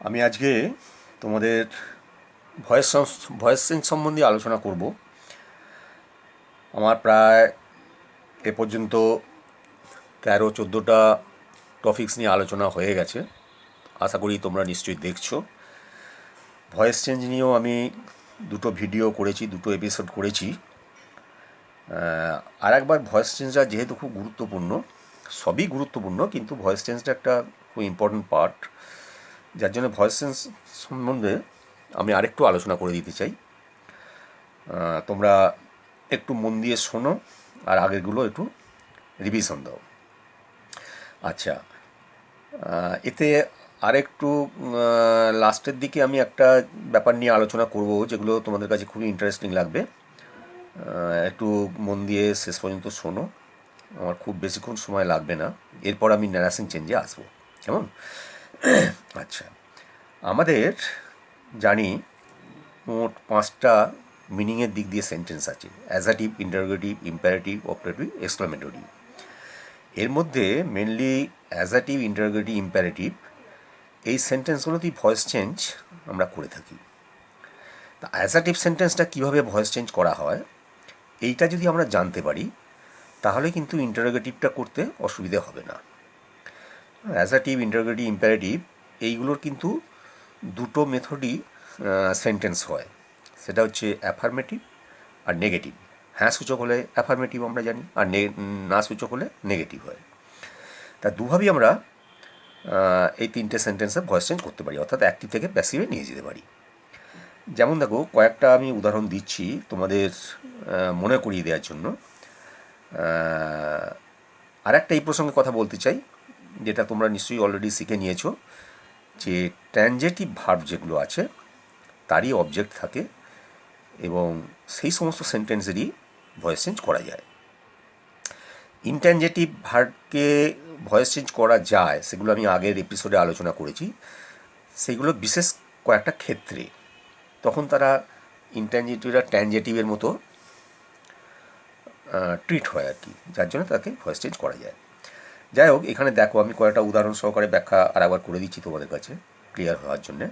আমি আজকে তোমাদের ভয়েস ভয়েস চেঞ্জ সম্বন্ধে আলোচনা করব। আমার প্রায় এ পর্যন্ত 13-14টা টপিকস নিয়ে আলোচনা হয়ে গেছে। আশা করি তোমরা নিশ্চয়ই দেখছো। ভয়েস চেঞ্জ নিয়েও আমি দুটো ভিডিও করেছি, দুটো এপিসোড করেছি। আর একবার ভয়েস চেঞ্জটা যেহেতু খুব গুরুত্বপূর্ণ, সবই গুরুত্বপূর্ণ, কিন্তু ভয়েস চেঞ্জটা একটা খুব ইম্পর্ট্যান্ট পার্ট, যার জন্য ভয়েস চেঞ্জ সম্বন্ধে আমি আরেকটু আলোচনা করে দিতে চাই। তোমরা একটু মন দিয়ে শোনো আর আগেরগুলো একটু রিভিশন দাও। আচ্ছা, এতে আরেকটু লাস্টের দিকে আমি একটা ব্যাপার নিয়ে আলোচনা করব, যেগুলো তোমাদের কাছে খুবই ইন্টারেস্টিং লাগবে। একটু মন দিয়ে শেষ পর্যন্ত শোনো, আমার খুব বেশিক্ষণ সময় লাগবে না। এরপর আমি ন্যারেশন চেঞ্জে আসবো, কেমন? আচ্ছা, আমাদের জানি মোট 5টা মিনিংয়ের দিক দিয়ে সেন্টেন্স আছে: অ্যাজাটিভ, ইন্টারোগেটিভ, ইম্পারেটিভ, অপারেটিভ, এক্সক্লামেটরি। এর মধ্যে মেনলি অ্যাজাটিভ, ইন্টারোগেটিভ, ইম্পারেটিভ এই সেন্টেন্সগুলোতেই ভয়েস চেঞ্জ আমরা করে থাকি। তা অ্যাজাটিভ সেন্টেন্সটা কীভাবে ভয়েস চেঞ্জ করা হয় এইটা যদি আমরা জানতে পারি, তাহলে কিন্তু ইন্টারোগেটিভটা করতে অসুবিধে হবে না। অ্যাজাটিভ, ইন্টারোগেটিভ, ইম্পারেটিভ এইগুলোর কিন্তু দুটো মেথডই সেন্টেন্স হয়। সেটা হচ্ছে অ্যাফার্মেটিভ আর নেগেটিভ। হ্যাঁ সূচক হলে অ্যাফার্মেটিভ আমরা জানি, আর না সূচক হলে নেগেটিভ হয়। তা দুভাবেই আমরা এই তিনটে সেন্টেন্সে ভয়েস চেঞ্জ করতে পারি, অর্থাৎ অ্যাক্টিভ থেকে প্যাসিভে নিয়ে যেতে পারি। যেমন দেখো, কয়েকটা আমি উদাহরণ দিচ্ছি তোমাদের মনে করিয়ে দেওয়ার জন্য। আর একটা এই প্রসঙ্গে কথা বলতে চাই, যেটা তোমরা নিশ্চয়ই অলরেডি শিখে নিয়েছো, যে ট্রানজেটিভ ভার্ব যেগুলো আছে তারই অবজেক্ট থাকে, এবং সেই সমস্ত সেন্টেন্সেরই ভয়েস চেঞ্জ করা যায়। ইনট্যানজেটিভ ভার্বকে ভয়েস চেঞ্জ করা যায়, সেগুলো আমি আগের এপিসোডে আলোচনা করেছি। সেইগুলো বিশেষ কয়েকটা ক্ষেত্রে, তখন তারা ইনট্যানজেটিভরা ট্যানজেটিভের মতো ট্রিট হয় আর কি, যার জন্য তাকে ভয়েস চেঞ্জ করা যায়। যাই হোক, এখানে দেখো আমি কয়েকটা উদাহরণ সহকারে ব্যাখ্যা আর একবার করে দিচ্ছি তোমাদের কাছে ক্লিয়ার হওয়ার জন্যে।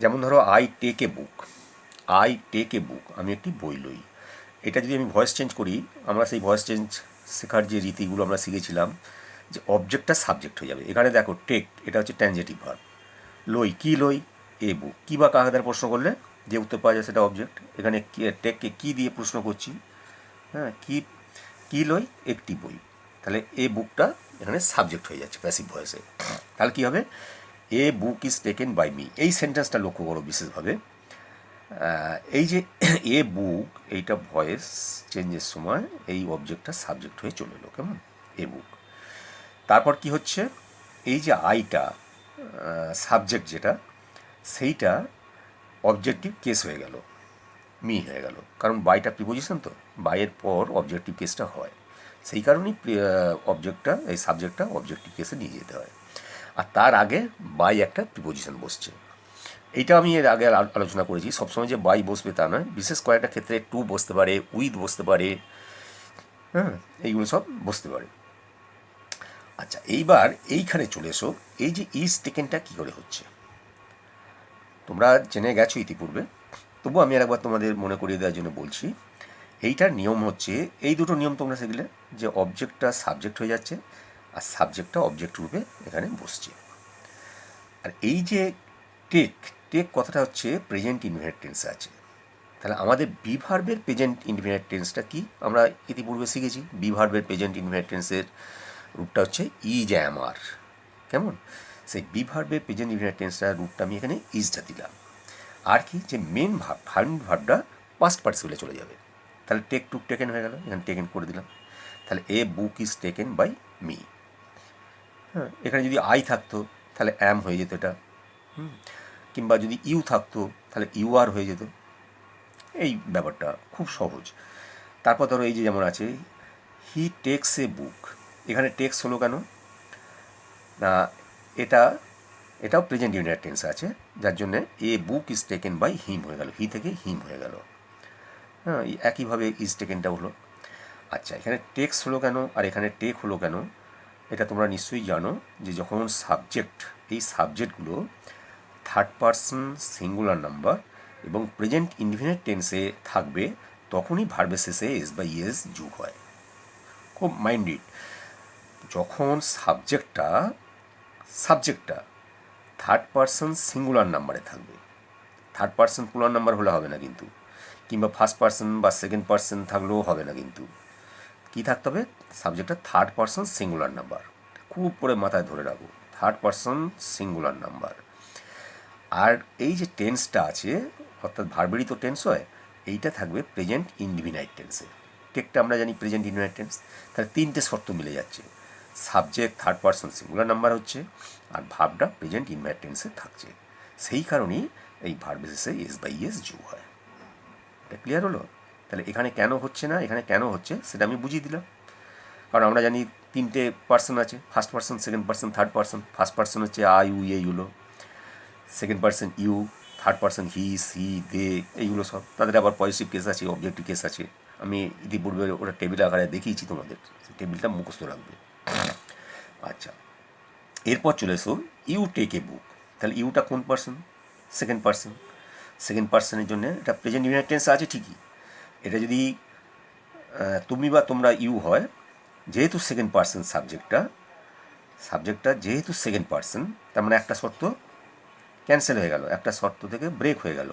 যেমন ধরো, I take a book. I take a book, আমি একটি বই লই। এটা যদি আমি ভয়েস চেঞ্জ করি, আমরা সেই ভয়েস চেঞ্জ শেখার যে রীতিগুলো আমরা শিখেছিলাম, যে অবজেক্টটা সাবজেক্ট হয়ে যাবে। এখানে দেখো, টেক এটা হচ্ছে ট্যানজেটিভ ভার্ব, লই কী লই, এ বুক। কী বা কাকে দ্বারা প্রশ্ন করলে যে উত্তর পাওয়া যায় সেটা অবজেক্ট। এখানে টেককে কী দিয়ে প্রশ্ন করছি, হ্যাঁ, কী লই, একটি বই। তাহলে এ বুকটা এখানে সাবজেক্ট হয়ে যাচ্ছে প্যাসিভ ভয়েসে। তাহলে কী হবে, a book is taken by me. এই সেন্টেন্সটা লক্ষ্য করো বিশেষভাবে। এই যে এ বুক, এইটা ভয়েস চেঞ্জের সময় এই অবজেক্টটা সাবজেক্ট হয়ে চলে এলো, কেমন, এ বুক। তারপর কি হচ্ছে, এই যে আইটা সাবজেক্ট যেটা, সেইটা অবজেক্টিভ কেস হয়ে গেল, মি হয়ে গেল, কারণ বাইটা প্রিপোজিশন, তো বাইয়ের পর অবজেক্টিভ কেসটা হয়। সেই কারণেই অবজেক্টটা, এই সাবজেক্টটা অবজেক্টিভ কেসে নিয়ে যেতে হয়, আর তার আগে বাই একটা প্রিপোজিশন বসছে। এইটা আমি এর আগে আলোচনা করেছি, সবসময় যে বাই বসবে তা নয়, বিশেষ কয়েকটা ক্ষেত্রে টু বসতে পারে, উইথ বসতে পারে, হ্যাঁ, এইগুলো সব বসতে পারে। আচ্ছা, এইবার এইখানে চলে এসো, এই যে ইজ টেকেনটা কী করে হচ্ছে তোমরা জেনে গেছো ইতিপূর্বে, তবু আমি আরেকবার তোমাদের মনে করিয়ে দেওয়ার জন্য বলছি। এইটার নিয়ম হচ্ছে, এই দুটো নিয়ম তোমরা শিখলে, যে অবজেক্টটা সাবজেক্ট হয়ে যাচ্ছে আর সাবজেক্টটা অবজেক্ট রূপে এখানে বসছে। আর এই যে টেক, টেক কথাটা হচ্ছে প্রেজেন্ট ইনডিফিনিট টেন্সে আছে। তাহলে আমাদের বি ভার্বের প্রেজেন্ট ইনডিফিনিট টেন্সটা কি আমরা ইতিপূর্বে শিখেছি। বি ভার্বের প্রেজেন্ট ইনডিফিনিট টেন্সের রূপটা হচ্ছে ইজ অ্যাম আর, কেমন? সেই বি ভার্বের প্রেজেন্ট ইনডিফিনিট টেন্সটার রূপটা আমি এখানে ইজটা দিলাম। আর কি, যে মেন ভার্বটা পাস্ট পার্টিসিপেলে চলে যাবে। তাহলে টেক টুক টেকেন হয়ে গেল, এখানে টেকেন করে দিলাম। তাহলে a book is taken by me. হ্যাঁ, এখানে যদি আই থাকতো তাহলে অ্যাম হয়ে যেত এটা, কিংবা যদি ইউ থাকতো তাহলে ইউ আর হয়ে যেত। এই ব্যাপারটা খুব সহজ। তারপর ধরো, এই যে যেমন আছে, হি টেক্স এ বুক। এখানে টেক্স হলো কেন না, এটা এটাও প্রেজেন্ট ইউনিট টেন্স আছে, যার জন্যে a book is taken by him হয়ে গেল, হি থেকে হিম হয়ে গেল। হ্যাঁ, একইভাবে ইজ টেকেনটা হলো। আচ্ছা, এখানে টেক্স হলো কেন আর এখানে টেক হলো কেন, এটা তোমরা নিশ্চয়ই জানো, যে যখন সাবজেক্ট, এই সাবজেক্টগুলো থার্ড পারসন সিঙ্গুলার নাম্বার এবং প্রেজেন্ট ইনডিফিনিট টেন্সে থাকবে তখনই ভার্বের শেষে এস বা ইএস যোগ হয়। খুব মাইন্ডেড, যখন সাবজেক্টটা থার্ড পারসন সিঙ্গুলার নাম্বারে থাকবে, থার্ড পারসন প্লুরাল নাম্বার হলে হবে না কিন্তু, কিংবা ফার্স্ট পারসন বা সেকেন্ড পারসন থাকলেও হবে না কিন্তু, কী থাকতে হবে, সাবজেক্টটা থার্ড পারসন সিঙ্গুলার নাম্বার। খুব করে মাথায় ধরে রাখো, থার্ড পারসন সিঙ্গুলার নাম্বার। আর এই যে টেন্সটা আছে, অর্থাৎ ভার্বেরই তো টেন্স হয়, এইটা থাকবে প্রেজেন্ট ইনডিফিনাইট টেন্সে। টেকটা আমরা জানি প্রেজেন্ট ইনডিফিনাইট টেন্স, তাহলে তিনটে শর্ত মিলে যাচ্ছে, subject third person singular number হচ্ছে, আর ভার্বটা প্রেজেন্ট ইনডিফিনাইট টেন্সে থাকছে। সেই কারণেই এই ভার্বের শেষে এস বাই এস যোগ হয়। এটা ক্লিয়ার হলো? তাহলে এখানে কেন হচ্ছে না, এখানে কেন হচ্ছে সেটা আমি বুঝিয়ে দিলাম। কারণ আমরা জানি তিনটে পার্সন আছে, first person, second person, third person. First person হচ্ছে আই, ইউ, এইগুলো, second person you, third person he, she, they, এইগুলো সব। তাদের আবার পজিটিভ কেস আছে, অবজেক্টিভ কেস আছে। আমি ইতিপূর্বে ওটা টেবিল আকারে দেখিয়েছি তোমাদের, টেবিলটা মুখস্থ রাখবে। আচ্ছা, এরপর চলে এসো ইউ টেক এ বুক। তাহলে ইউটা কোন পার্সন? Second person. সেকেন্ড পার্সনের জন্য এটা প্রেজেন্ট ইনডিফিনিট টেন্স আছে ঠিকই। এটা যদি তুমি বা তোমরা ইউ হয়, যেহেতু সেকেন্ড পার্সন সাবজেক্টটা যেহেতু সেকেন্ড পার্সন, তার মানে একটা শর্ত ক্যান্সেল হয়ে গেল, একটা শর্ত থেকে ব্রেক হয়ে গেল।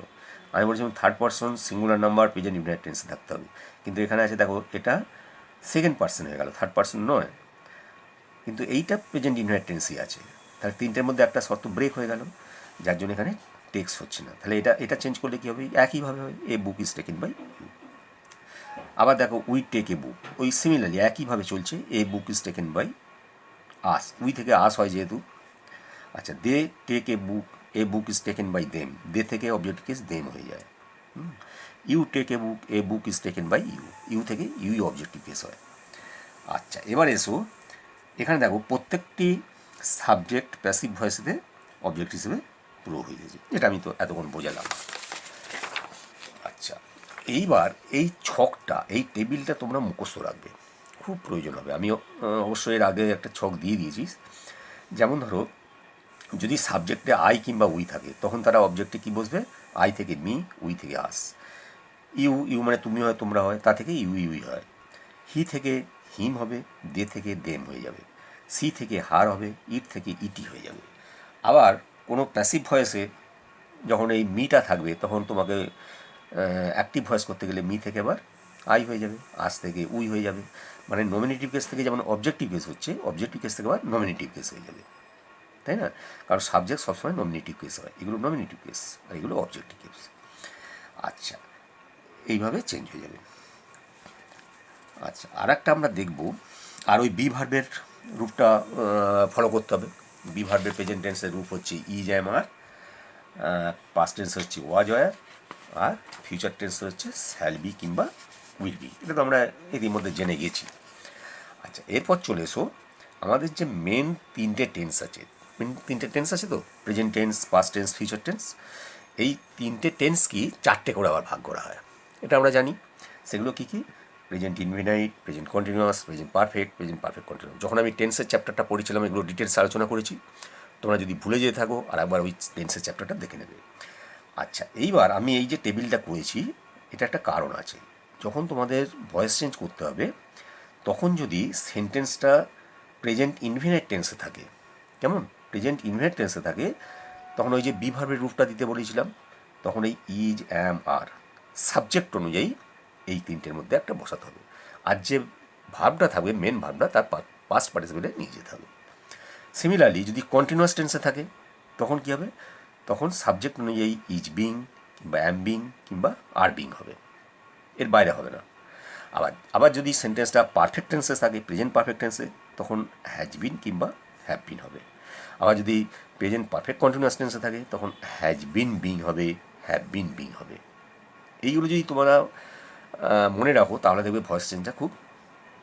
আমি বলছিলাম third person singular number present indefinite টেন্সে থাকতে হবে, কিন্তু এখানে আছে দেখো এটা সেকেন্ড পার্সন হয়ে গেল, থার্ড পার্সন নয়, কিন্তু এইটা প্রেজেন্ট ইনডিফিনিট টেন্সই আছে। তাহলে তিনটের মধ্যে একটা শর্ত ব্রেক হয়ে গেল, যার জন্য এখানে টেক্স হচ্ছে না। তাহলে এটা চেঞ্জ করলে কী হবে? একইভাবে হবে, a book is taken by you. আবার দেখো উই টেক এ বুক, ওই সিমিলারলি একইভাবে চলছে, a book is taken by us, we থেকে আস হয় যেহেতু। আচ্ছা, they take a book is taken by them, they থেকে অবজেক্টিভ কেস দেম হয়ে যায়। You take a book is taken by you, you থেকে ইউই অবজেক্টিভ কেস হয়। আচ্ছা, এবার এসো এখানে দেখো প্রত্যেকটি সাবজেক্ট প্যাসিভ ভয়েসেতে অবজেক্ট হিসেবে পুরো হয়ে গেছে, যেটা আমি তো এতক্ষণ বোঝালাম। আচ্ছা, এইবার এই ছকটা, এই টেবিলটা তোমরা মুখস্থ রাখবে, খুব প্রয়োজন হবে। আমি অবশ্যই এর আগে একটা ছক দিয়ে দিয়েছি। যেমন ধরো যদি সাবজেক্টে আই কিংবা উই থাকে, তখন তারা অবজেক্টে কী বসবে? আই থেকে মি, উই থেকে আস। ইউ মানে তুমি হয়, তোমরা হয়, তা থেকে ইউই হয়। হি থেকে হিম হবে, দে থেকে দেম হয়ে যাবে। সি থেকে হার হবে, ইট থেকে ইটি হয়ে যাবে। আবার কোনো প্যাসিভ ভয়েসে যখন এই মিটা থাকবে, তখন তোমাকে অ্যাক্টিভ ভয়েস করতে গেলে মি থেকে আবার আই হয়ে যাবে, আস থেকে উই হয়ে যাবে। মানে নমিনেটিভ কেস থেকে যেমন অবজেক্টিভ কেস হচ্ছে, অবজেক্টিভ কেস থেকে আবার নমিনেটিভ কেস হয়ে যাবে, তাই না? কারণ সাবজেক্ট সবসময় নমিনেটিভ কেস হয়, এগুলো নমিনেটিভ কেস আর এগুলো অবজেক্টিভ কেস। আচ্ছা, এইভাবে চেঞ্জ হয়ে যাবে। আচ্ছা, আর একটা আমরা দেখব, আর ওই বি ভার্বের রূপটা ফলো করতে হবে। বি ভার্বের প্রেজেন্ট টেন্সের রূপ হচ্ছে is, am, are. Past tense হচ্ছে ওয়াজ, ওয়ার। আর ফিউচার টেন্স হচ্ছে শ্যাল বি কিংবা উইল বি। এটা তো আমরা ইতিমধ্যে জেনে গেছি। আচ্ছা, এরপর চলে এসো আমাদের যে মেন তিনটে টেন্স আছে, তো present tense, past tense, future tense. এই তিনটে টেন্স কি চারটে করে আবার ভাগ করা হয়, এটা আমরা জানি। সেগুলো কী কী? Present indefinite, present continuous, present perfect continuous. যখন আমি টেন্সের চ্যাপ্টারটা পড়েছিলাম, এগুলো ডিটেলস আলোচনা করেছি। তোমরা যদি ভুলে যেতে থাকো, আর একবার ওই টেন্সের চ্যাপ্টারটা দেখে নেবে। আচ্ছা, এইবার আমি এই যে টেবিলটা করেছি, এটা একটা কারণ আছে। যখন তোমাদের ভয়েস চেঞ্জ করতে হবে, তখন যদি সেন্টেন্সটা প্রেজেন্ট ইনডিফিনাইট টেন্সে থাকে, কেমন? প্রেজেন্ট ইনডিফিনাইট টেন্সে থাকে, তখন ওই যে বি ভার্বের রূপটা দিতে বলেছিলাম, তখন এই ইজ, অ্যাম, আর সাবজেক্ট অনুযায়ী এই তিনটের মধ্যে একটা বসাতে হবে। আর যে ভার্বটা থাকবে, মেন ভার্বটা, তার পাস্ট পার্টিসিপেলে নিয়ে যেতে হবে। সিমিলারলি যদি কন্টিনিউয়াস টেন্সে থাকে, তখন কী হবে? তখন সাবজেক্ট অনুযায়ী ইজ বিং কিংবা অ্যাম বিং কিংবা আর বিং হবে, এর বাইরে হবে না। আবার যদি সেন্টেন্সটা পারফেক্ট টেন্সে থাকে, প্রেজেন্ট পারফেক্ট টেন্সে, তখন হ্যাজ বিন কিংবা হ্যাভ বিন হবে। আবার যদি প্রেজেন্ট পারফেক্ট কন্টিনিউয়াস টেন্সে থাকে, তখন হ্যাজ বিন বিং হবে, হ্যাভ বিন বিং হবে। এইগুলো যদি তোমরা মনে রাখো, তাহলে দেখবে ভয়েস চেঞ্জটা খুব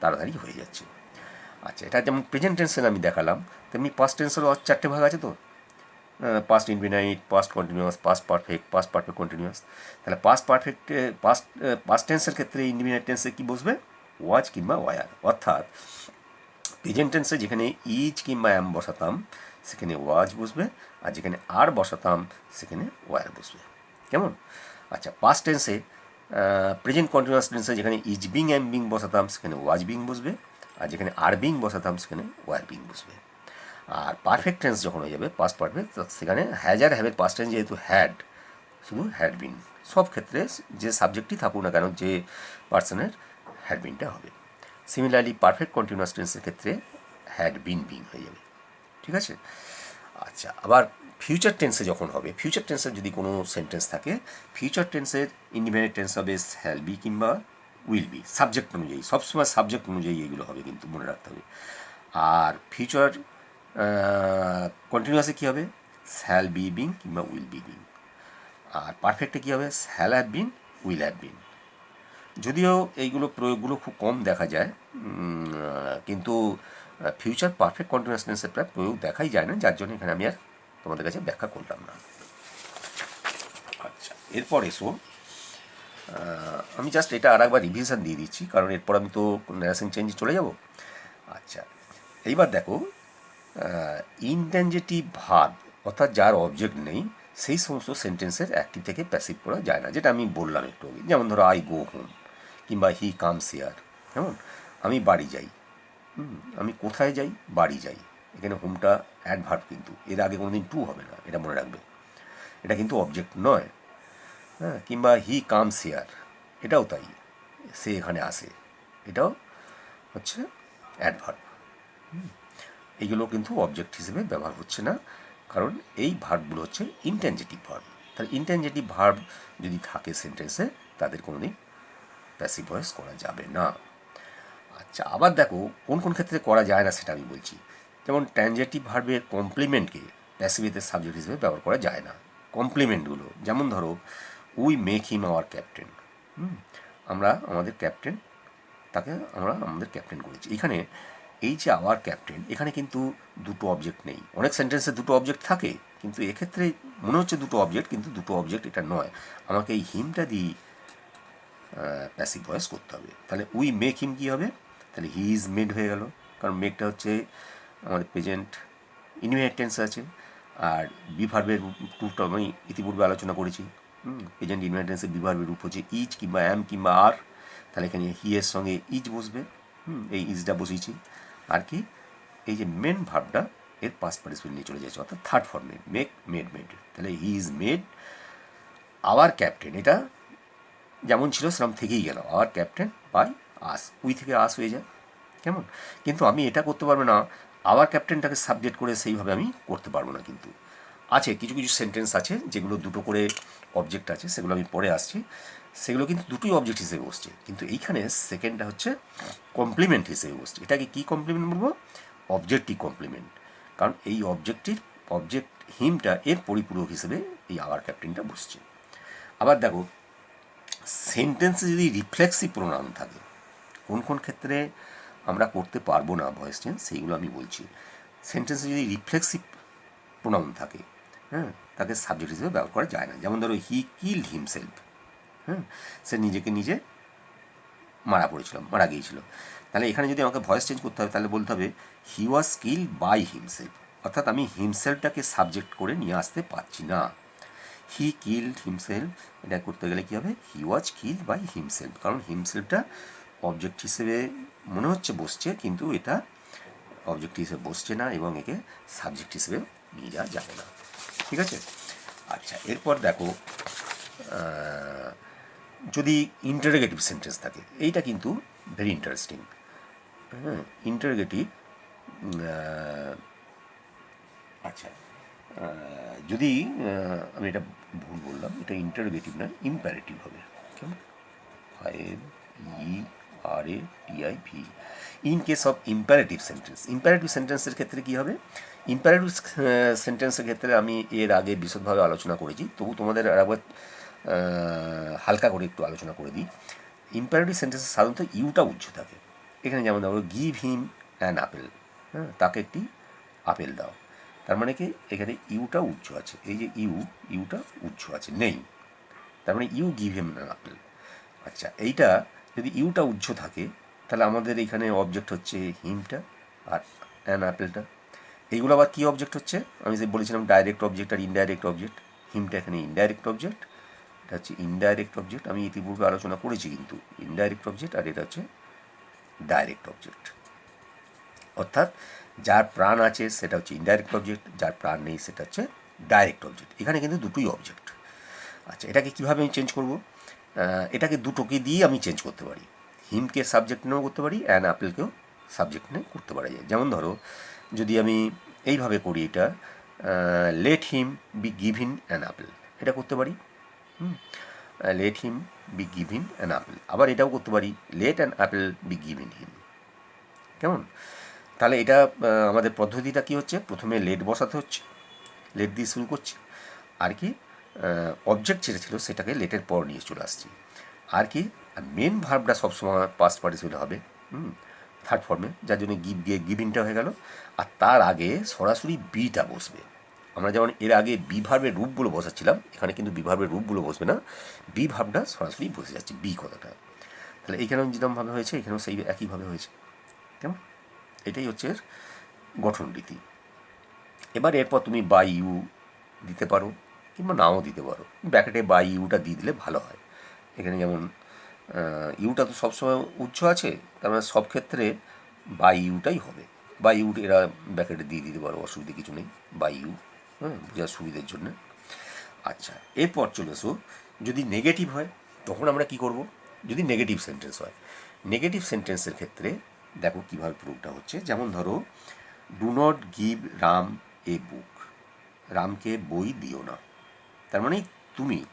তাড়াতাড়ি হয়ে যাচ্ছে। আচ্ছা, এটা যেমন প্রেজেন্ট টেন্সের আমি দেখালাম, তেমনি পাস্ট টেন্সেরও চারটে ভাগ আছে তো, past indefinite, past continuous, past perfect continuous. তাহলে পাস্ট টেন্সের ক্ষেত্রে ইনডিফিনাইট টেন্সে কী বসবে? ওয়াজ কিংবা ওয়ার। অর্থাৎ প্রেজেন্ট টেন্সে যেখানে ইজ কিংবা অ্যাম বসাতাম, সেখানে ওয়াজ বসবে, আর যেখানে আর বসাতাম সেখানে ওয়ার বসবে। কেমন? আচ্ছা, পাস্ট টেন্সে প্রেজেন্ট কন্টিনিউয়াস টেন্সে যেখানে ইজ বিং অ্যাম বিং বসাতাম সেখানে ওয়াজ বিং বসবে, আর যেখানে আর বিং বসাতাম সেখানে ওয়ার বিং বসবে। আর পারফেক্ট টেন্স যখন হয়ে যাবে পাস্ট পারফেক্ট, সেখানে হ্যাজ আর হ্যাভের পাস্ট টেন্স যেহেতু হ্যাড, শুধু হ্যাড বিন। সব ক্ষেত্রে যে সাবজেক্টই থাকুক না কেন, যে পার্সনের হ্যাড বিনটা হবে। সিমিলারলি পারফেক্ট কন্টিনিউয়াস টেন্সের ক্ষেত্রে হ্যাড বিন বিং হয়ে যাবে। ঠিক আছে? আচ্ছা, আবার ফিউচার টেন্সে যখন হবে, ফিউচার টেন্সের যদি কোনো সেন্টেন্স থাকে, ফিউচার টেন্সের ইন্ডিপেন্ডেন্ট টেন্স হবে শ্যাল বি কিংবা উইল বি, সাবজেক্ট অনুযায়ী। সবসময় সাবজেক্ট অনুযায়ী এগুলো হবে, কিন্তু মনে রাখতে হবে। আর ফিউচার কন্টিনিউয়াসে কী হবে? শ্যাল বি বিং কিংবা উইল বি বিং। আর পারফেক্টে কী হবে? Shall have been, will have been. যদিও এইগুলো প্রয়োগগুলো খুব কম দেখা যায়, কিন্তু ফিউচার পারফেক্ট কন্টিনিউয়াস টেন্সের প্রায় প্রয়োগ দেখাই যায় না, যার জন্য এখানে আমি আর তোমাদের কাছে ব্যাখ্যা করলাম না। আচ্ছা, এরপর এসো, আমি জাস্ট এটা আর একবার রিভিশন দিয়ে দিচ্ছি, কারণ এরপর আমি তো ন্যারেশন চেঞ্জে চলে যাব। আচ্ছা, এইবার দেখো, ইনট্যানজিটিভ ভার্ব অর্থাৎ যার অবজেক্ট নেই সেই সমস্ত সেন্টেন্সের অ্যাক্টিভ থেকে প্যাসিভ করা যায় না, যেটা আমি বললাম একটু আগে। যেমন ধরো আই গো হোম কিংবা হি কামস হিয়ার। কেমন? আমি বাড়ি যাই। আমি কোথায় যাই? বাড়ি যাই। এখানে হোমটা অ্যাডভার্ব, কিন্তু এর আগে কোনো দিন টু হবে না, এটা মনে রাখবে। এটা কিন্তু অবজেক্ট নয়। হ্যাঁ, কিংবা হি কামস হিয়ার, এটাও তাই, সে এখানে আসে, এটাও হচ্ছে অ্যাডভার্ব। এইগুলো কিন্তু অবজেক্ট হিসেবে ব্যবহার হচ্ছে না, কারণ এই ভার্বগুলো হচ্ছে ইনট্যানজিটিভ ভার্ব। তাহলে ইনট্যানজিটিভ ভার্ব যদি থাকে সেন্টেন্সে, তাদের কোনোদিন প্যাসিভ ভয়েস করা যাবে না। আচ্ছা, আবার দেখো কোন কোন ক্ষেত্রে করা যায় না সেটা আমি বলছি। যেমন ট্যানজেটিভ ভার্বের কমপ্লিমেন্টকে প্যাসিভিতে সাবজেক্ট হিসেবে ব্যবহার করা যায় না। কমপ্লিমেন্টগুলো যেমন ধরো, we make him hour captain. আমরা আমাদের ক্যাপ্টেন, তাকে আমরা আমাদের ক্যাপ্টেন করেছি। এখানে এই যে আওয়ার ক্যাপ্টেন, এখানে কিন্তু দুটো অবজেক্ট নেই। অনেক সেন্টেন্সে দুটো অবজেক্ট থাকে, কিন্তু এক্ষেত্রে মনে হচ্ছে দুটো অবজেক্ট, কিন্তু দুটো অবজেক্ট এটা নয়। আমাকে এই হিমটা দিয়ে প্যাসিভ ভয়েস করতে হবে। তাহলে উই মেক হিম কী হবে? তাহলে হি ইজ মেড হয়ে গেল, কারণ মেকটা হচ্ছে আমাদের প্রেজেন্ট ইনডিফিনিট টেন্স আছে। আর বিভার্বের রূপটা আমি ইতিপূর্বে আলোচনা করেছি। প্রেজেন্ট ইনডিফিনিট টেন্সের বিভার্বের রূপ হচ্ছে ইজ কিংবা অ্যাম কিংবা আর। তাহলে এখানে হি এর সঙ্গে ইজ বসবে, এই ইজটা বসিয়েছি। আর কি, এই যে মেন ভার্বটা এর পাস্ট পার্টিসিপেল নিয়ে চলে যাচ্ছে, অর্থাৎ থার্ড ফর্মে মেক মেড মেড। তাহলে he is made our captain, এটা যেমন ছিল সেরকম থেকেই গেল, our captain by us, we থেকে আস হয়ে যায়। কেমন? কিন্তু আমি এটা করতে পারবো না, আওয়ার ক্যাপ্টেনটাকে সাবজেক্ট করে সেইভাবে আমি করতে পারবো না। কিন্তু আছে কিছু কিছু সেন্টেন্স আছে যেগুলো দুটো করে অবজেক্ট আছে, সেগুলো আমি পরে আসছি। সেগুলো কিন্তু দুটোই অবজেক্ট হিসেবে বসছে, কিন্তু এইখানে সেকেন্ডটা হচ্ছে কমপ্লিমেন্ট হিসেবে বসছে। এটাকে কী কমপ্লিমেন্ট বলবো? অবজেক্টিভ কমপ্লিমেন্ট, কারণ এই অবজেক্ট হিমটা এর পরিপূরক হিসেবে এই আওয়ার ক্যাপ্টেনটা বসছে। আবার দেখো, সেন্টেন্সে যদি রিফ্লেক্সিভ প্রোনাউন থাকে, কোন কোন ক্ষেত্রে আমরা করতে পারবো না ভয়েস চেঞ্জ, সেইগুলো আমি বলছি। সেন্টেন্সে যদি রিফ্লেক্সিভ প্রোনাউন থাকে, হ্যাঁ, তাকে সাবজেক্ট হিসেবে ব্যবহার করা যায় না। যেমন ধরো, হি কিল্ড হিমসেলফ, হ্যাঁ, সে নিজেকে নিজে মারা গিয়েছিল। তাহলে এখানে যদি আমাকে ভয়েস চেঞ্জ করতে হবে, তাহলে বলতে হবে হি ওয়াজ কিল্ড বাই হিমসেলফ, অর্থাৎ আমি হিমসেলফটাকে সাবজেক্ট করে নিয়ে আসতে পারছি না। হি কিল্ড হিমসেলফ, এটা করতে গেলে কী হবে? হি ওয়াজ কিল্ড বাই হিমসেলফ, কারণ হিমসেলফটা অবজেক্ট হিসেবে মনে হচ্ছে বসছে, কিন্তু এটা অবজেক্ট হিসেবে বসছে না, এবং একে সাবজেক্ট হিসেবে নিয়ে যাওয়া যাবে না। ঠিক আছে? আচ্ছা, এরপর দেখো, যদি ইন্টারোগেটিভ সেন্টেন্স থাকে, এইটা কিন্তু ভেরি ইন্টারেস্টিং। হ্যাঁ, ইন্টারোগেটিভ, আচ্ছা, যদি আমি এটা ভুল বললাম, এটা ইন্টারোগেটিভ না, ইম্প্যারেটিভ হবে। কেমন? IMPERATIV। In case of imperative sentence, imperative সেন্টেন্সের ক্ষেত্রে কী হবে? ইম্প্যারেটিভ সেন্টেন্সের ক্ষেত্রে আমি এর আগে বিশদভাবে আলোচনা করেছি, তবু তোমাদের আরেকবার হালকা করে একটু আলোচনা করে দিই। ইম্প্যারেটিভ সেন্টেন্সে সাধারণত ইউটা উচ্চ থাকে। এখানে যেমন ধরো, গিভ হিম অ্যান আপেল, হ্যাঁ, তাকে একটি আপেল দাও। তার মানে কি, এখানে ইউটা উচ্চ আছে, এই যে ইউটা উচ্চ আছে, নেই। তার মানে you give him an apple. আচ্ছা, এইটা যদি ইউটা উচ্চ থাকে, তাহলে আমাদের এখানে অবজেক্ট হচ্ছে হিমটা আর অ্যান আপেলটা। এইগুলো আবার কী অবজেক্ট হচ্ছে, আমি যে বলেছিলাম ডাইরেক্ট অবজেক্ট আর ইনডাইরেক্ট অবজেক্ট। হিমটা এখানে ইনডাইরেক্ট অবজেক্ট, এটা হচ্ছে ইনডাইরেক্ট অবজেক্ট, আমি ইতিপূর্বে আলোচনা করেছি কিন্তু ইনডাইরেক্ট অবজেক্ট, আর এটা হচ্ছে ডাইরেক্ট অবজেক্ট। অর্থাৎ যার প্রাণ আছে সেটা হচ্ছে ইনডাইরেক্ট অবজেক্ট, যার প্রাণ নেই সেটা হচ্ছে ডাইরেক্ট অবজেক্ট। এখানে কিন্তু দুটোই অবজেক্ট। আচ্ছা, এটাকে কীভাবে আমি চেঞ্জ করব? এটাকে দুটোকে দিয়ে আমি চেঞ্জ করতে পারি। হিমকে সাবজেক্ট নিয়েও করতে পারি, অ্যান আপেলকেও সাবজেক্ট নিয়ে করতে পারা যায়। যেমন ধরো যদি আমি এইভাবে করি, এটা let him be given an apple, এটা করতে পারি। Let him be given an apple. আবার এটাও করতে পারি, let an apple be given him. কেমন? তাহলে এটা আমাদের পদ্ধতিটা কী হচ্ছে, প্রথমে লেট বসাতে হচ্ছে, লেট দিয়ে শুরু করছি, আর কি অবজেক্ট যেটা ছিল সেটাকে লেটের পর নিয়ে চলে আসছি, আর কি মেন ভার্বটা সবসময় পাস্ট পার্টিসিপেল হবে থার্ড ফর্মে, যার জন্য গিভ দিয়ে গিভিংটা হয়ে গেল, আর তার আগে সরাসরি বিটা বসবে। আমরা যেমন এর আগে বি ভার্বের রূপগুলো বসাচ্ছিলাম, এখানে কিন্তু বি ভার্বের রূপগুলো বসবে না, বি ভার্বটা সরাসরি বসে যাচ্ছে, বি কথাটা। তাহলে এইখানেও যেরকমভাবে হয়েছে এখানেও সেই একইভাবে হয়েছে। কেমন? এটাই হচ্ছে গঠন রীতি। এবার এরপর তুমি বাই ইউ দিতে পারো কিংবা নাও দিতে পারো, ব্র্যাকেটে বাই ইউটা দিয়ে দিলে ভালো হয়। এখানে যেমন ইউটা তো সবসময় উচ্চ আছে, তার মানে সব ক্ষেত্রে বাই ইউটাই হবে। বাই ইউ এরা ব্র্যাকেটে দিয়ে দিতে পারো, অসুবিধে কিছু নেই, বাই ইউ, বোঝার সুবিধের জন্য। আচ্ছা, এরপর চলে এসো, যদি নেগেটিভ হয় তখন আমরা কি করব? যদি নেগেটিভ সেন্টেন্স হয়, নেগেটিভ সেন্টেন্সের ক্ষেত্রে দেখো কীভাবে প্রয়োগটা হচ্ছে। যেমন ধরো, ডু নট গিভ রাম এ বুক, রামকে বই দিও না। তার মানে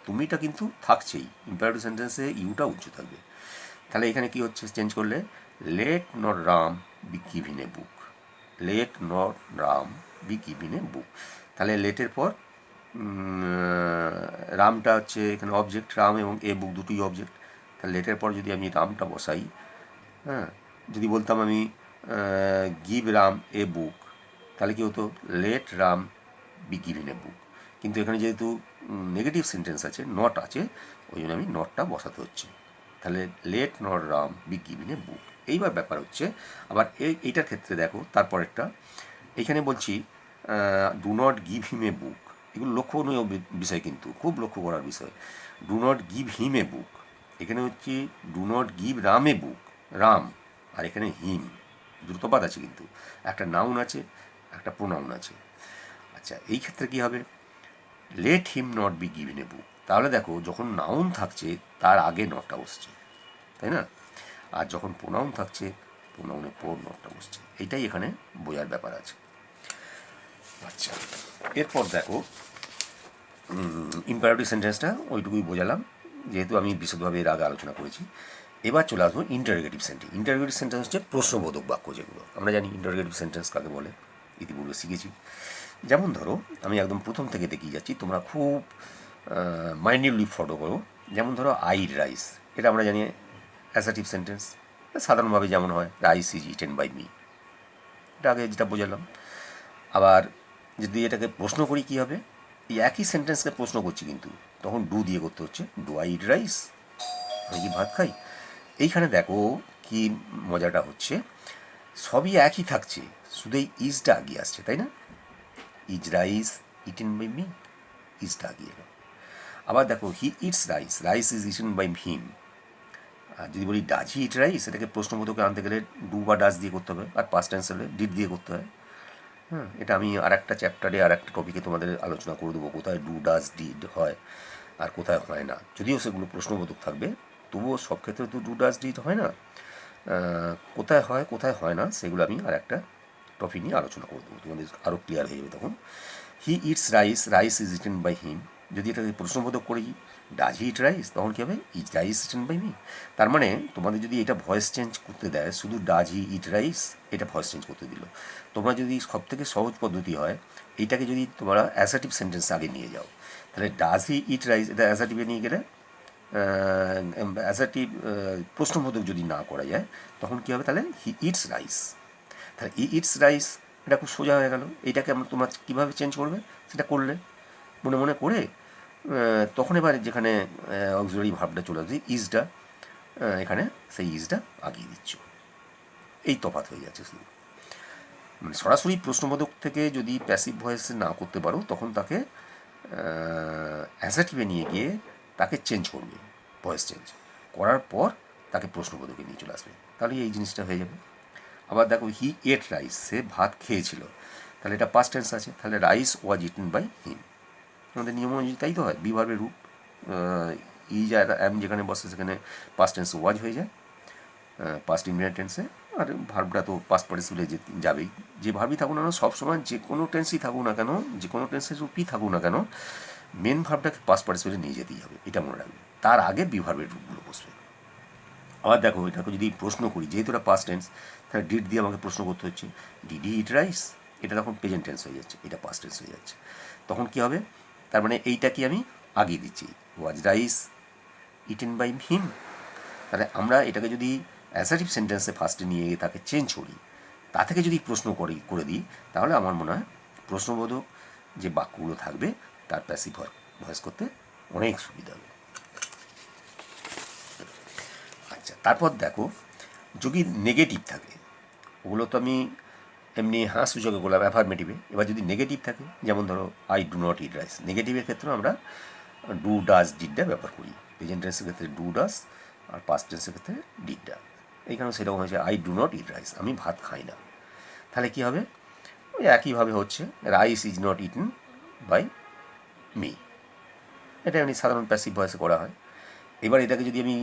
তুমিটা কিন্তু থাকছেই, ইম্পারেটিভ সেন্টেন্সে ইউটা উচ্চ থাকবে। তাহলে এখানে কি হচ্ছে চেঞ্জ করলে, let not Ram be given a book, let not Ram be given a book. তাহলে লেটের পর রামটা হচ্ছে এখানে অবজেক্ট, রাম এবং এ বুক দুটোই অবজেক্ট। তাহলে লেটের পর যদি আমি রামটা বসাই, যদি বলতাম আমি গিভ রাম এ বুক, তাহলে কি হতো, late Ram be given a বুক। কিন্তু এখানে যেহেতু নেগেটিভ সেন্টেন্স আছে, নট আছে, ওই জন্য আমি নটটা বসাতে হচ্ছে। তাহলে let not Ram be given a book. এইবার ব্যাপার হচ্ছে আবার এইটার ক্ষেত্রে দেখো তারপরেরটা, এইখানে বলছি ডু নট গিভ হিম এ বুক। এগুলো লক্ষণীয় বিষয়, কিন্তু খুব লক্ষ্য করার বিষয়। ডু নট গিভ হিম এ বুক, এখানে হচ্ছে ডু নট গিভ রাম এ বুক, রাম, আর এখানে হিম, দুটো তফাৎ আছে কিন্তু, একটা নাউন আছে একটা প্রোনাউন আছে। আচ্ছা, এই ক্ষেত্রে কী হবে, let him not be given a book. তাহলে দেখো যখন নাউন থাকছে তার আগে নটটা বসছে, তাই না? আর যখন প্রোনাউন থাকছে প্রোনাউনের পর নটটা বসছে, এইটাই এখানে বোঝার ব্যাপার আছে। আচ্ছা, এরপর দেখো ইম্পারেটিভ সেন্টেন্সটা ওইটুকুই বোঝালাম, যেহেতু আমি বিশদভাবে এর আগে আলোচনা করেছি। এবার চলে আসবো ইন্টারোগেটিভ সেন্টেন্স। ইন্টারোগেটিভ সেন্টেন্স হচ্ছে প্রশ্নবোধক বাক্য, যেগুলো আমরা জানি ইন্টারোগেটিভ সেন্টেন্স কাকে বলে, ইতিপূর্বে শিখেছি। যেমন ধরো আমি একদম প্রথম থেকে দেখিয়ে যাচ্ছি, তোমরা খুব মাইন্ডলি ফলো করো। যেমন ধরো আই রাইস, এটা আমরা জানি অ্যাসার্টিভ সেন্টেন্স, সাধারণভাবে যেমন হয়, rice is eaten by me, এটা আগে যেটা বোঝালাম। আবার যদি এটাকে প্রশ্ন করি কী হবে, এই একই সেন্টেন্সকে প্রশ্ন করছি কিন্তু তখন ডু দিয়ে করতে হচ্ছে, ডু আই ইট রাইস, আমি কি ভাত খাই। এইখানে দেখো কি মজাটা হচ্ছে, সবই একই থাকছে, শুধু এই ইজটা আগিয়ে আসছে, তাই না? Is rice eaten by me, ইজটা আগিয়ে এলো। আবার দেখো he eats rice, rice is eaten by him. আর যদি বলি ডাজ হি ইট রাইস, এটাকে প্রশ্নবোধকে আনতে গেলে ডু বা ডাজ দিয়ে করতে হবে, আর পাস্ট টেন্স হলে ডিড দিয়ে করতে হয়। এটা আমি আর একটা চ্যাপ্টারে আর একটা টপিকে তোমাদের আলোচনা করে দেবো, কোথায় ডু ডাজ ডিড হয় আর কোথায় হয় না। যদিও সেগুলো প্রশ্নবোধক থাকবে, তবুও সব ক্ষেত্রে তো ডু ডাজ ডিড হয় না, কোথায় হয় কোথায় হয় না সেগুলো আমি আর একটা টপিক নিয়ে আলোচনা করে দেবো, তোমাদের আরও ক্লিয়ার হয়ে যাবে তখন। He eats rice, rice is eaten by him. যদি এটাকে প্রশ্নবোধক করি ডাজ হি ইট রাইস, তখন কী হবে, is rice eaten by me. তার মানে তোমাদের যদি এটা ভয়েস চেঞ্জ করতে দেয়, শুধু ডাজ হি ইট রাইস, এটা ভয়েস চেঞ্জ করতে দিল। তোমরা যদি সব থেকে সহজ পদ্ধতি হয়, এইটাকে যদি তোমরা অ্যাসার্টিভ সেন্টেন্স আগে নিয়ে যাও, তাহলে ডাজ হি ইট রাইস, এটা অ্যাসার্টিভে নিয়ে গেলে অ্যাসার্টিভ প্রশ্নবোধক যদি না করা যায়, তখন কী হবে, তাহলে হি ইটস রাইস। তাহলে হি ইটস রাইস, এটা খুব সোজা হয়ে গেল। এইটাকে আমরা তোমরা কীভাবে চেঞ্জ করবে, সেটা করলে মনে মনে করে তখন এবার যেখানে অক্সিলারি ভার্বটা চলে আসবে, ইজটা এখানে সেই ইজটা আগিয়ে দিচ্ছ, এই তফাৎ হয়ে যাচ্ছে শুধু। মানে সরাসরি প্রশ্নবোধক থেকে যদি প্যাসিভ ভয়েসে না করতে পারো তখন তাকে অ্যাসার্টিভে নিয়ে গিয়ে তাকে চেঞ্জ করবে, ভয়েস চেঞ্জ করার পর তাকে প্রশ্নবোধকে নিয়ে চলে আসবে, তাহলে এই জিনিসটা হয়ে যাবে। আবার দেখো হি এট রাইস, সে ভাত খেয়েছিল, তাহলে এটা পাস্ট টেন্স আছে, তাহলে rice was eaten by him. আমাদের নিয়ম অনুযায়ী তাই তো হয়, বি ভার্বের রূপ ইজ আর অ্যাম যেখানে বসে সেখানে পাস্ট টেন্স ওয়াজ হয়ে যায়, পাস্ট ইনডিফিনিট টেন্সে, আর ভার্বটা তো পাস্ট পার্টিসিপলে যাবেই। যে ভার্বই থাকুক না কেন সবসময় যে কোনো টেন্সই থাকুক না কেন, যে কোনো টেন্সের রূপই থাকুক না কেন, মেন ভার্বটাকে পাস্ট পার্টিসিপলে নিয়ে যেতেই হবে, এটা মনে রাখবে। তার আগে বি ভার্বের রূপগুলো বসবে। আবার দেখো এটাকে যদি প্রশ্ন করি, যেহেতু এটা পাস্ট টেন্স, তাহলে ডিড দিয়ে আমাকে প্রশ্ন করতে হচ্ছে, ডিড হি ইট রাইস, এটা তখন প্রেজেন্ট টেন্স হয়ে যাচ্ছে, এটা পাস্ট টেন্স হয়ে যাচ্ছে। তখন কী হবে, তার মানে এইটাকে আমি আগিয়ে দিচ্ছি, ওয়াজ রাইস ইটেন বাই হিম। তাহলে আমরা এটাকে যদি অ্যাসার্টিভ সেন্টেন্সে ফার্স্টে নিয়ে গিয়ে তাকে চেঞ্জ করি, তা থেকে যদি প্রশ্ন করে দিই, তাহলে আমার মনে হয় প্রশ্নবোধক যে বাক্যগুলো থাকবে তার প্যাসিভ ভয়েস করতে অনেক সুবিধা হবে। আচ্ছা, তারপর দেখো যদি নেগেটিভ থাকে, ওগুলো তো আমি এমনি হাঁ সূচকে করলাম অ্যাফার্মেটিভে। এবার যদি নেগেটিভ থাকে, যেমন ধরো I do not eat rice, নেগেটিভের ক্ষেত্রে আমরা ডু ডাজ ডিডটা ব্যবহার করি, প্রেজেন্ট টেন্সের ক্ষেত্রে ডু ডাজ, আর পাস্ট টেন্সের ক্ষেত্রে ডিডটা। এইখানেও সেরকম হয়েছে, I do not eat rice, আমি ভাত খাই না। তাহলে কী হবে, ওই একইভাবে হচ্ছে, rice is not eaten by me, এটা এমনি সাধারণ প্যাসিভ ভয়েসে করা হয়। এবার এটাকে যদি আমি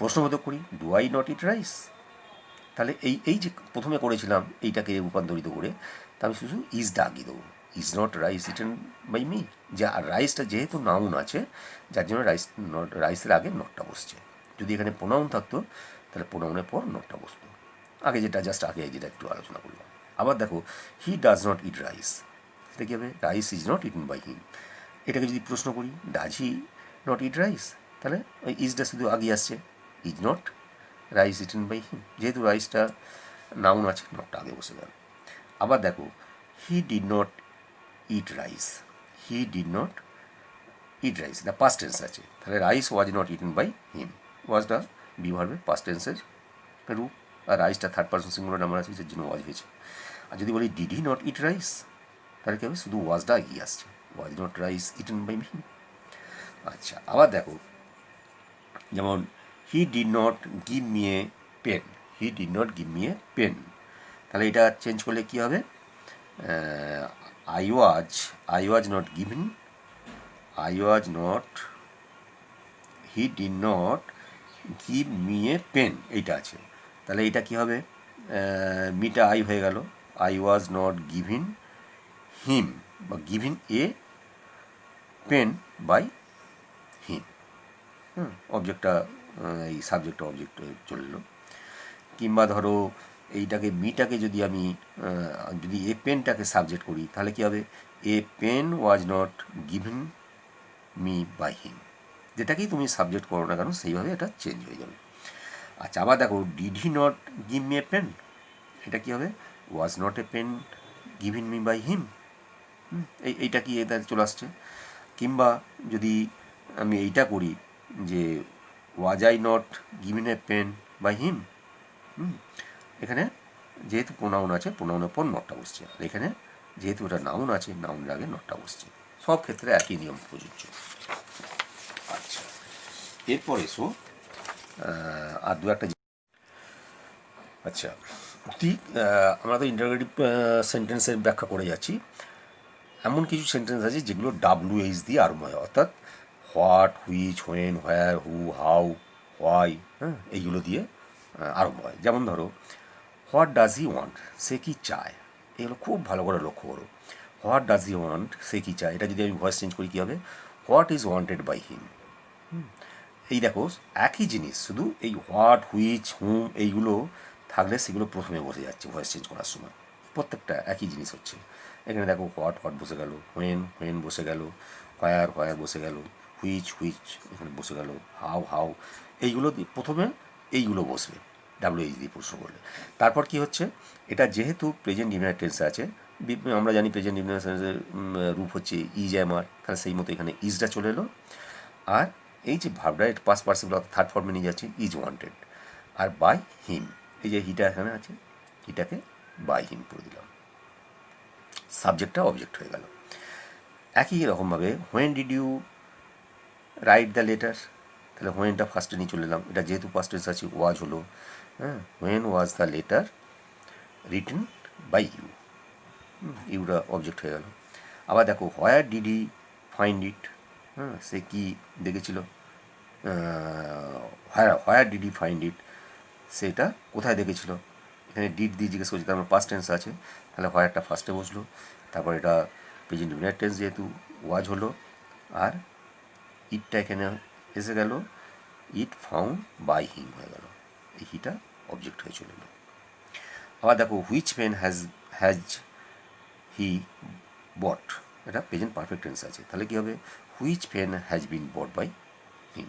প্রশ্নবোধক করি, do I not eat rice, তাহলে এই যে প্রথমে করেছিলাম এইটাকে রূপান্তরিত করে, তা আমি শুধু ইজটা আগিয়ে দেবো, is not rice eaten by me, যা রাইসটা যেহেতু নাউন আছে যার জন্য রাইসের আগে নটটা বসছে। যদি এখানে প্রোনাউন থাকতো তাহলে প্রোনাউনের পর নটটা বসতো, আগে যেটা একটু আলোচনা করলাম। আবার দেখো he does not eat rice, এটা কী হবে, rice is not eaten by him. এটাকে যদি প্রশ্ন করি, does he not eat rice, তাহলে ওই ইজটা শুধু আগিয়ে আসছে, is not rice eaten by him, যেহেতু রাইসটা নাউন আছে নটটা আগে বসে গেল। আবার দেখো he did not eat rice, he did not eat rice, এটা পাস্ট টেন্স আছে, তাহলে rice was not eaten by him, ওয়াজটা বি ভার্বের পাস্ট টেন্সের রূপ, আর রাইসটা থার্ড পার্সন সিঙ্গুলার নাম্বার আছে যার জন্য ওয়াজ হয়েছে। আর যদি বলি did he not eat rice, তাহলে কী হবে, শুধু ওয়াজটা এগিয়ে আসছে, was not rice eaten by him. আচ্ছা, আবার দেখো যেমন he did not give me a pen, he did not give me a pen, তাহলে এটা চেঞ্জ করলে কী হবে, I was not given, I was not, he did not give me a pen, এইটা আছে, তাহলে এটা কী হবে, মিটা আই হয়ে গেল, I was not given him বা given a pen by him. অবজেক্টটা এই সাবজেক্টটা অবজেক্ট চলে এলো। কিংবা ধরো এইটাকে মিটাকে যদি আমি যদি এ পেনটাকে সাবজেক্ট করি, তাহলে কী হবে, a pen was not given me by him, যেটাকেই তুমি সাবজেক্ট করো না কেন সেইভাবে এটা চেঞ্জ হয়ে যাবে। আচ্ছা, আবার দেখো did he not give me a pen, এটা কী হবে, was not a pen given me by him, এইটা কি এটা চলে আসছে। কিংবা যদি আমি এইটা করি যে was I not given a pen by him, এখানে যেহেতু প্রোনাউন আছে প্রোনাউনের পর নটটা বসছে, আর এখানে যেহেতু এটা নাউন আছে নাউনের আগে নটটা বসছে, সব ক্ষেত্রে একই নিয়ম প্রযোজ্য। আচ্ছা, এরপর এসো আর দু একটা। আচ্ছা, আমরা তো ইন্টারোগেটিভ সেন্টেন্সের ব্যাখ্যা করে যাচ্ছি, এমন কিছু সেন্টেন্স আছে যেগুলো WH দিয়ে আরম্ভ হয়, অর্থাৎ what, which, when, where, who, how, why, এইগুলো দিয়ে আরম্ভ হয়। যেমন ধরো হোয়াট ডাজ হি ওয়ান্ট, সে কি চায়, এগুলো খুব ভালো করে লক্ষ্য করো। হোয়াট ডাজ হি ওয়ান্ট, সে কি চায়, এটা যদি আমি ভয়েস চেঞ্জ করি কী হবে, what is wanted by him. এই দেখো একই জিনিস, শুধু এই হোয়াট, হুইচ, হুম এইগুলো থাকলে সেগুলো প্রথমে বসে যাচ্ছে ভয়েস চেঞ্জ করার সময়, প্রত্যেকটা একই জিনিস হচ্ছে। এখানে দেখো হোয়াট বসে গেল, হোয়েন বসে গেল, হোয়ার বসে গেল, হুইচ এখানে বসে গেল, হাউ এইগুলো প্রথমে এইগুলো বসবে WH দিয়ে প্রশ্ন করলে। তারপর কি হচ্ছে, এটা যেহেতু প্রেজেন্ট ইনডিফিনিট টেন্সে আছে, আমরা জানি প্রেজেন্ট ইনডিফিনিট টেন্সের রূপ হচ্ছে ইজ আমার, তাহলে সেই মতো এখানে ইজটা চলে এলো। আর এই যে ভার্বটা এটা পাস্ট পার্টিসিপল থার্ড ফর্মে নিয়ে যাচ্ছে, ইজ ওয়ান্টেড, আর বাই হিম, এই যে হিটা এখানে আছে, হিটাকে বাই হিম করে দিলাম। সাবজেক্টটা অবজেক্ট হয়ে গেল। একই রকমভাবে when did you write the letter, তাহলে হোয়েনটা ফার্স্টে নিয়ে চলে এলাম, এটা যেহেতু ফার্স্ট টেন্স আছে ওয়াজ হলো, হ্যাঁ, when was the letter written by you, ইউটা অবজেক্ট হয়ে গেল। আবার দেখো where did he find it, হ্যাঁ, সে কি দেখেছিল, where did he find it, সেটা কোথায় দেখেছিল, এখানে ডিড দিয়ে জিজ্ঞেস করছি, তার মানে পাস্ট টেন্স আছে, তাহলে হোয়ারটা ফার্স্টে বসলো, তারপর এটা প্রেজেন্ট ইনডিফিনিট টেন্স যেহেতু ওয়াজ হলো, আর ইটটা এখানে এসে গেল, ইট ফাউন্ড বাই হিম হয়ে গেল, এই হিটা অবজেক্ট হয়ে চলে এলো। আবার দেখো which pen has he bought, এটা প্রেজেন্ট পারফেক্ট টেন্স আছে, তাহলে কী হবে, which pen has been bought by him.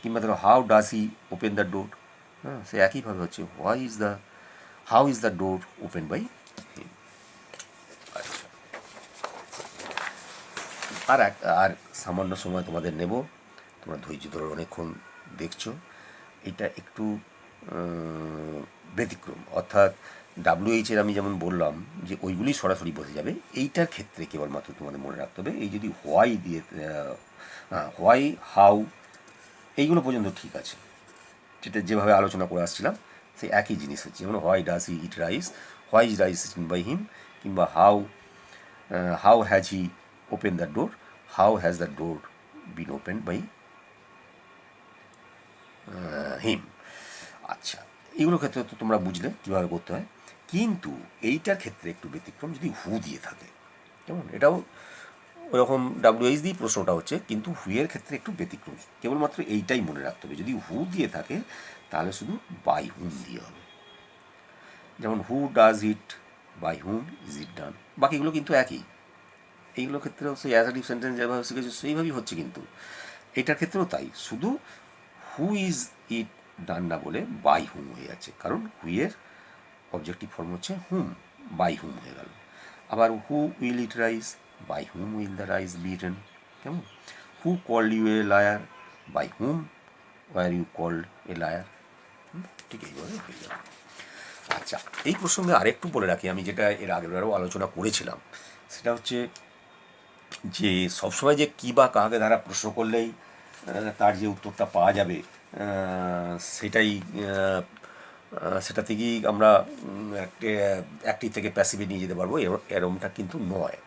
কিংবা ধরো how does he open the door, হ্যাঁ, সে একইভাবে হচ্ছে how is the door open by him. আচ্ছা, আর সামান্য সময় তোমাদের নেব, তোমরা ধৈর্য ধরে অনেকক্ষণ দেখছো, এটা একটু ব্যতিক্রম, অর্থাৎ ডাব্লিউএইচের আমি যেমন বললাম যে ওইগুলি সরাসরি বসে যাবে, এইটার ক্ষেত্রে কেবলমাত্র তোমাদের মনে রাখতে হবে এই যদি হোয়াই দিয়ে হোয়াই হাউ এইগুলো পর্যন্ত ঠিক আছে, যেটা যেভাবে আলোচনা করে আসছিলাম সেই একই জিনিস হচ্ছে, যেমন why does he eat rice, why is rice eaten by him, কিংবা how has he open the door, how has the door been open by him. আচ্ছা, এইগুলোর ক্ষেত্রে তো তোমরা বুঝলে কীভাবে করতে হয়, কিন্তু এইটার ক্ষেত্রে একটু ব্যতিক্রম যদি হু দিয়ে থাকে, কেমন, এটাও ওরকম ডাব্লিউএইচ দিয়ে প্রশ্নটা হচ্ছে, কিন্তু হুয়ের ক্ষেত্রে একটু ব্যতিক্রম, কেবলমাত্র এইটাই মনে রাখতে হবে, যদি হু দিয়ে থাকে তাহলে শুধু বাই হুম দিয়ে হবে, যেমন who does eat by whom is it done, বাকিগুলো কিন্তু একই, এইগুলোর ক্ষেত্রেও সেই অ্যাসার্টিভ সেন্টেন্স যেভাবে শিখেছে সেইভাবেই হচ্ছে, কিন্তু এটার ক্ষেত্রেও তাই, শুধু হু ইজ ইট ডান না বলে বাই হুম হয়ে যাচ্ছে, কারণ হুইয়ের অবজেক্টিভ ফর্ম হচ্ছে হুম, বাই হুম হয়ে গেল। আবার who will eat rice, by whom will the rice be eaten, কেমন, who called you a liar, by whom were you called a liar, ঠিক এইভাবে হয়ে যাবে। আচ্ছা, এই প্রসঙ্গে আরেকটু বলে রাখি, আমি যেটা এর আগেরবারও আলোচনা করেছিলাম, সেটা হচ্ছে যে সবসময় যে কী বা কাকে দ্বারা প্রশ্ন করলেই তার যে উত্তরটা পাওয়া যাবে সেটাই সেটা থেকেই আমরা অ্যাক্টিভ থেকে প্যাসিভে নিয়ে যেতে পারবো, এরমটা কিন্তু নয়।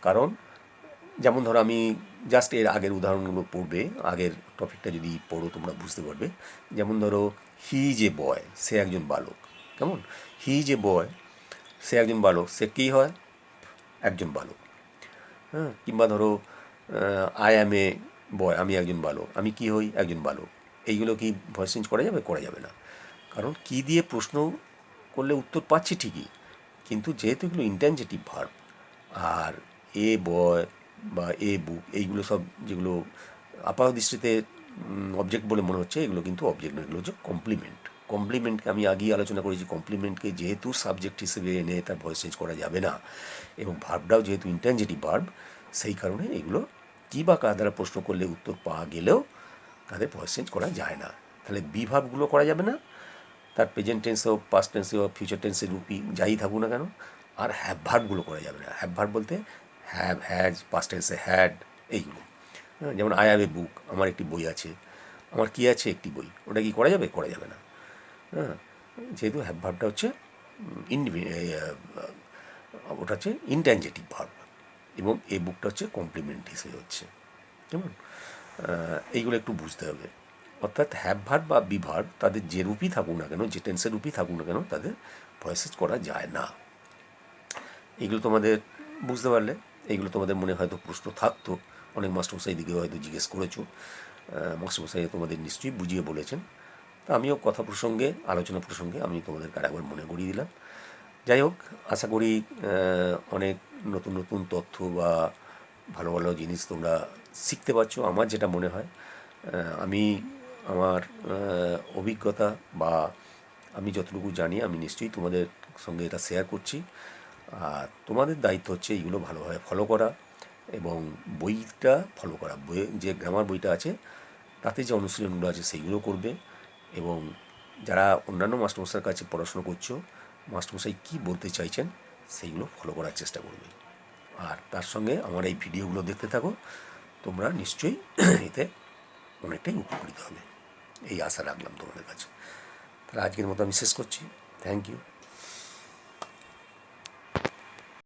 কারণ যেমন ধরো আমি জাস্ট এর আগের উদাহরণগুলো পড়বে, আগের টপিকটা যদি পড়ো তোমরা বুঝতে পারবে, যেমন ধরো হি যে বয়, সে একজন বালক, কেমন, হি যে বয় সে একজন বালক, সে কী হয়, একজন বালক, হ্যাঁ, কিংবা ধরো আই অ্যাম এ বয়, আমি একজন বালক, আমি কি হই, একজন বালক, এইগুলো কি ভয়েস চেঞ্জ করা যাবে, করা যাবে না, কারণ কি দিয়ে প্রশ্ন করলে উত্তর পাচ্ছি ঠিকই, কিন্তু যেহেতু এগুলো ইন্ট্যানজেটিভ ভার্ব, আর এ বয় বা এ বুক এইগুলো সব যেগুলো আপাত দৃষ্টিতে অবজেক্ট বলে মনে হচ্ছে, এগুলো কিন্তু অবজেক্ট নয়, এগুলো হচ্ছে কমপ্লিমেন্ট। কমপ্লিমেন্টকে আমি আগেই আলোচনা করেছি, কমপ্লিমেন্টকে যেহেতু সাবজেক্ট হিসেবে এনে তার ভয়েস চেঞ্জ করা যাবে না, এবং ভার্বটাও যেহেতু ইন্ট্যানজেটিভ ভার্ব, সেই কারণে এগুলো কী বা কার দ্বারা প্রশ্ন করলে উত্তর পাওয়া গেলেও তাদের ভয়েস চেঞ্জ করা যায় না। তাহলে বি ভার্বগুলো করা যাবে না, তার প্রেজেন্ট টেন্স হোক, পাস্ট টেন্সে হোক, ফিউচার টেন্সের রূপই যাই থাকুক না কেন, আর হ্যাভ ভার্বগুলো করা যাবে না। হ্যাভ ভার্ব বলতে হ্যাভ, হ্যাজ, পাস্ট টেন্সে হ্যাড, এইগুলো, যেমন আই হ্যাভ এ বুক, আমার একটি বই আছে, আমার কী আছে, একটি বই, ওটা কি করা যাবে, করা যাবে না, হ্যাঁ, যেহেতু হ্যাভ ভার্বটা হচ্ছে ওটা হচ্ছে ইনট্যানজেটিভ ভার্ব, এবং এই বুকটা হচ্ছে কমপ্লিমেন্ট হিসেবে হচ্ছে, কেমন, এইগুলো একটু বুঝতে হবে। অর্থাৎ হ্যাভ ভার্ব বা বি ভার্ব তাদের যে রূপই থাকুক না কেন, যে টেন্সের রূপই থাকুক না কেন, তাদের ভয়েসেস করা যায় না। এইগুলো তোমাদের বুঝতে পারলে, এইগুলো তোমাদের মনে হয়তো প্রশ্ন থাকতো, অনেক মাস্টারমশাই দিকেও হয়তো জিজ্ঞেস করেছো, মাস্টারমশাই তোমাদের নিশ্চয়ই বুঝিয়ে বলেছেন, তা আমিও কথা প্রসঙ্গে, আলোচনা প্রসঙ্গে আমি তোমাদেরকে আরেকবার মনে করিয়ে দিলাম। যাই হোক, আশা করি অনেক নতুন নতুন তথ্য বা ভালো ভালো জিনিস তোমরা শিখতে পারছো। আমার যেটা মনে হয়, আমি আমার অভিজ্ঞতা বা আমি যতটুকু জানি আমি নিশ্চয়ই তোমাদের সঙ্গে এটা শেয়ার করছি, আর তোমাদের দায়িত্ব হচ্ছে এইগুলো ভালোভাবে ফলো করা, এবং বইটা ফলো করা, বইয়ে যে গ্রামার বইটা আছে তাতে যে অনুশীলনগুলো আছে সেইগুলো করবে, এবং যারা অন্যান্য মাস্টারমশাইয়ের কাছে পড়াশুনো করছো, মাস্টারমশাই কী বলতে চাইছেন সেইগুলো ফলো করার চেষ্টা করবে। আর তার সঙ্গে আমার এই ভিডিওগুলো দেখতে থাকো, তোমরা নিশ্চয়ই এতে অনেকটাই উপকৃত হবে, এই আশা রাখলাম তোমাদের কাছে। তাহলে আজকের মতো আমি শেষ করছি। Thank you.